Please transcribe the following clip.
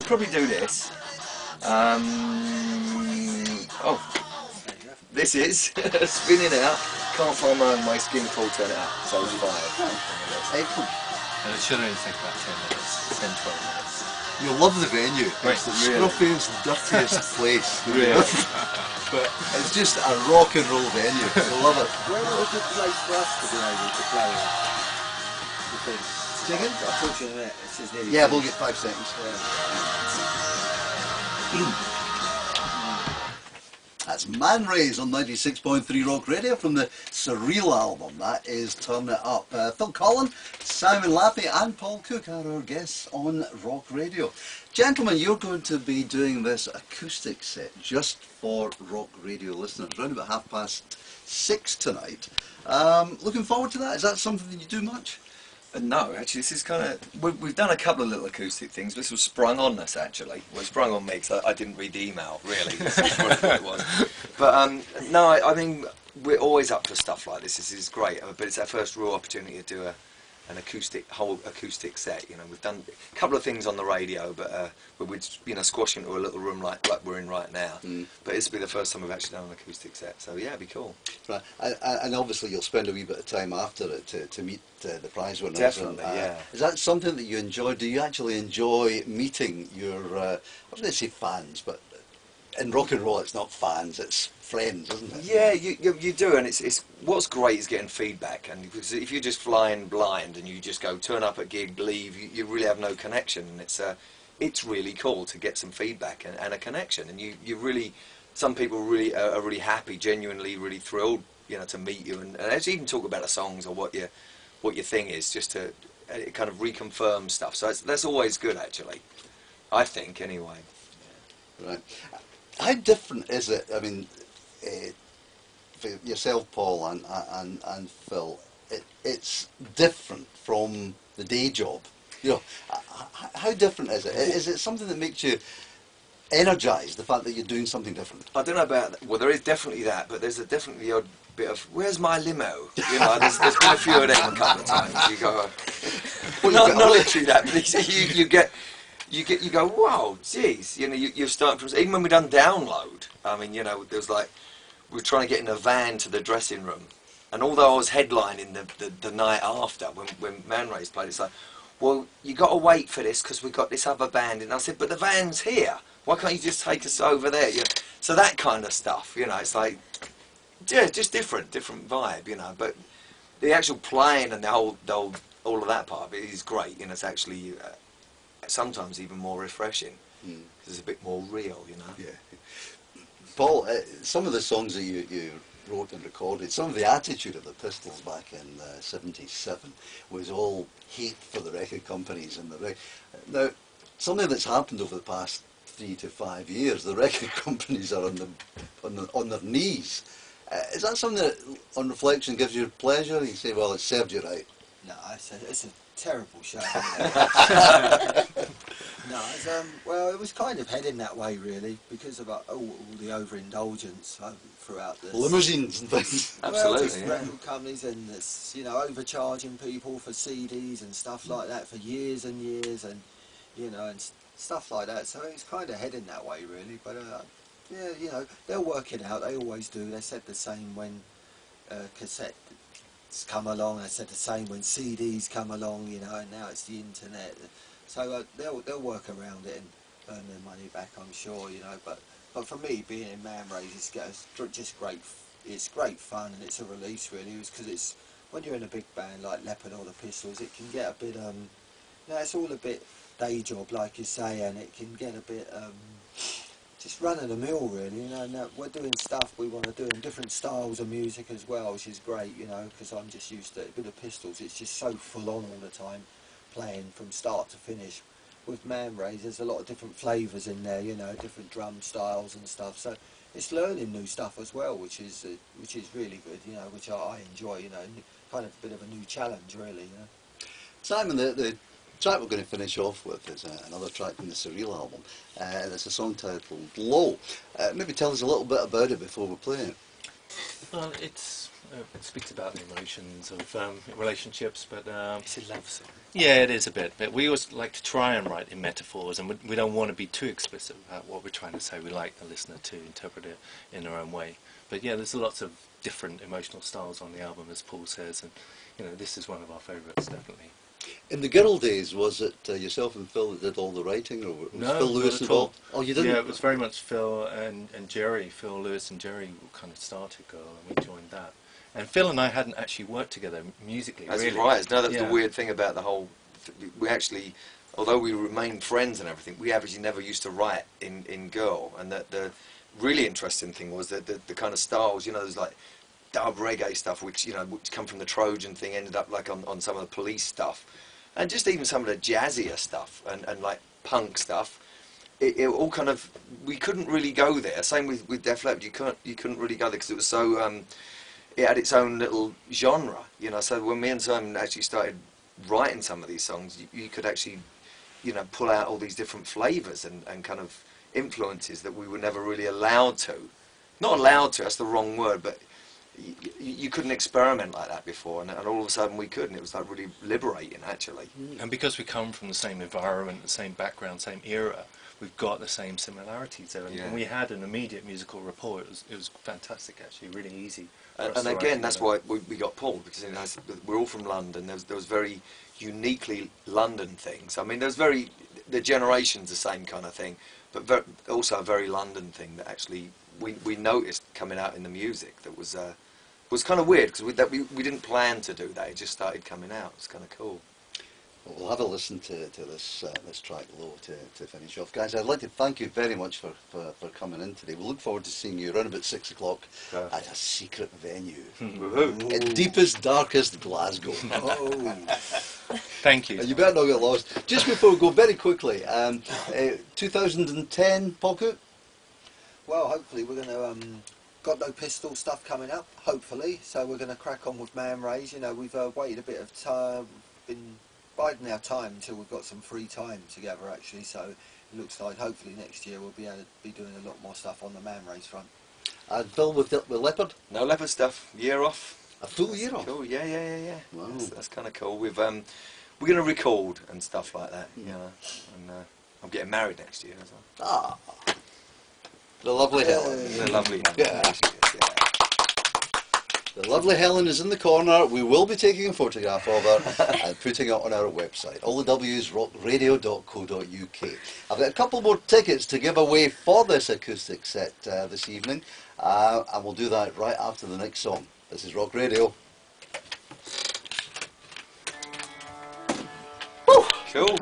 probably do this. Oh, this is spinning out. Can't find my own way. Skin crawl, turn it up. So 5. Excellent. And it should only take about 10 minutes, 10, 12 minutes. You love the venue. It's the scruffiest, dirtiest place. Really? But it's just a rock and roll venue. I love it. Where was a good place for us to be able to play in? You think? Second? I'll talk to you in a minute. This is nearly Yeah, finished. we'll get 5 seconds. That's Man Rays on 96.3 Rock Radio from the Surreal album. That is Turn It Up. Phil Collin, Simon Laffey and Paul Cook are our guests on Rock Radio. Gentlemen, you're going to be doing this acoustic set just for Rock Radio listeners, around about 6:30 tonight. Looking forward to that? Is that something that you do much? No, actually, this is kind of... We've done a couple of little acoustic things. This was sprung on us, actually. Well, sprung on me because I didn't read the email, really. This is what it was. But, no, I mean, we're always up for stuff like this. This is great. But it's our first real opportunity to do an whole acoustic set. You know, we've done a couple of things on the radio, but we're squash into a little room like we're in right now. But this will be the first time we've actually done an acoustic set. So, yeah, it'd be cool. Right. And obviously you'll spend a wee bit of time after it to meet the prize winners. Definitely, and, yeah. Is that something that you enjoy? Do you actually enjoy meeting your, I was going to say fans, but in rock and roll it's not fans, it's friends, isn't it? Yeah, you do, and it's what's great is getting feedback. And because if you're just flying blind and you just go turn up at gig, leave, you really have no connection. And it's really cool to get some feedback and a connection. And you really, some people really are really happy, genuinely really thrilled, to meet you and actually even talk about the songs or what your thing is, just to kind of reconfirm stuff. So that's always good, actually, I think, anyway. Right. How different is it? I mean, for yourself, Paul, and Phil, it's different from the day job. How different is it? Is it something that makes you energised, the fact that you're doing something different? I don't know about that. Well, there is definitely that, but there's definitely the odd bit of, where's my limo? There's been a few of them a couple of times. You go, well, not literally that, but you go, wow, geez, you're starting from, even when we done Download, I mean, there was like, we were trying to get in a van to the dressing room, and although I was headlining the night after, when Man Rays played, it's like, well, you got to wait for this because we've got this other band, and I said, but the van's here, why can't you just take us over there? So that kind of stuff, it's like, yeah, just different vibe, but the actual playing and all of that part of it is great, it's actually sometimes even more refreshing, because it's a bit more real, Yeah. Paul, some of the songs that you wrote and recorded, some of the attitude of the Pistols back in '77 was all hate for the record companies and now something that's happened over the past 3 to 5 years. The record companies are on their knees. Is that something that, on reflection, gives you pleasure? You say, well, it served you right. No, it's a terrible show. No, well, it was kind of heading that way, really, because of all the overindulgence throughout this. Limousines and things. Absolutely, just record companies and this, overcharging people for CDs and stuff like that for years and years, and and stuff like that. So it's kind of heading that way, really. But yeah, they'll work it out. They always do. They said the same when cassettes come along. They said the same when CDs come along. And now it's the internet. So they'll work around it and earn their money back, I'm sure. But for me, being in Man Rays, it's just great. It's great fun, and it's a release, really. Because it's when you're in a big band like Leopard or the Pistols, it can get a bit it's all a bit day job, like you say, and it can get a bit just run of the mill, really. And we're doing stuff we want to do in different styles of music as well, which is great. Because I'm just used to it. With the Pistols, it's just so full on all the time, playing from start to finish. With Man Rays, there's a lot of different flavours in there, different drum styles and stuff. So it's learning new stuff as well, which is really good, which I enjoy, kind of a bit of a new challenge, really. Simon, the track we're going to finish off with is another track from the Surreal album, and it's a song titled Low. Maybe tell us a little bit about it before we play it. Well, it's It speaks about the emotions of relationships, but It's a love song. yeah, it is a bit. But we always like to try and write in metaphors, and we don't want to be too explicit about what we're trying to say. We like the listener to interpret it in their own way. But yeah, there's lots of different emotional styles on the album, as Paul says, and you know, this is one of our favourites, definitely. In the good old days, was it yourself and Phil that did all the writing, or was No, Phil not Lewis at all. involved? Oh, you didn't? Yeah, it was very much Phil and Jerry. Phil Lewis and Jerry kind of started Girl, and we joined that. And Phil and I hadn't actually worked together musically, That's really. right. No, that's Yeah. the weird thing about the whole. We actually, although we remained friends and everything, we actually never used to write in Girl. And the really interesting thing was that the kind of styles, you know, there's like dub reggae stuff, which which come from the Trojan thing, ended up like on some of the Police stuff, and just even some of the jazzier stuff and like punk stuff. It all kind of, we couldn't really go there. Same with Def Leppard, you couldn't really go there because it was so. It had its own little genre, you know. So when me and Simon actually started writing some of these songs, you could actually, pull out all these different flavours and kind of influences that we were never really allowed to. Not allowed to, that's the wrong word, but you couldn't experiment like that before, and all of a sudden we could, and it was like really liberating, actually. And because we come from the same environment, the same background, same era, we've got the same similarities there, and, Yeah. and we had an immediate musical rapport. It was fantastic, actually, really easy. for us And to write again, that's together. why we got Paul, because we're all from London. There was very uniquely London things. I mean, the generation's the same kind of thing, but also a very London thing that actually we noticed coming out in the music that was kind of weird, because we didn't plan to do that. It just started coming out. It's kind of cool. Well, we'll have a listen to this track, Low, to finish off. Guys, I'd like to thank you very much for coming in today. We look forward to seeing you around about 6 o'clock at a secret venue. Woohoo! In deepest, darkest Glasgow. Oh. Thank you. And you better not get lost. Just before we go, very quickly, 2010, Pocket? Well, hopefully we're going to got no pistol stuff coming up. Hopefully, so we're going to crack on with Man Rays. You know, we've waited a bit of time, been biding our time until we've got some free time together. Actually, so it looks like hopefully next year we'll be able to be doing a lot more stuff on the Man Rays front. And Phil with Leopard? No Leopard stuff. Year off. A full year off? Cool. Yeah. Wow. That's kind of cool. We're going to record and stuff like that. You know, and I'm getting married next year as well. Ah. The lovely Helen. The lovely. Yeah. Yeah. The lovely Helen is in the corner. We will be taking a photograph of her and putting it on our website. All the W's, rockradio.co.uk. I've got a couple more tickets to give away for this acoustic set this evening, and we'll do that right after the next song. This is Rock Radio. Cool.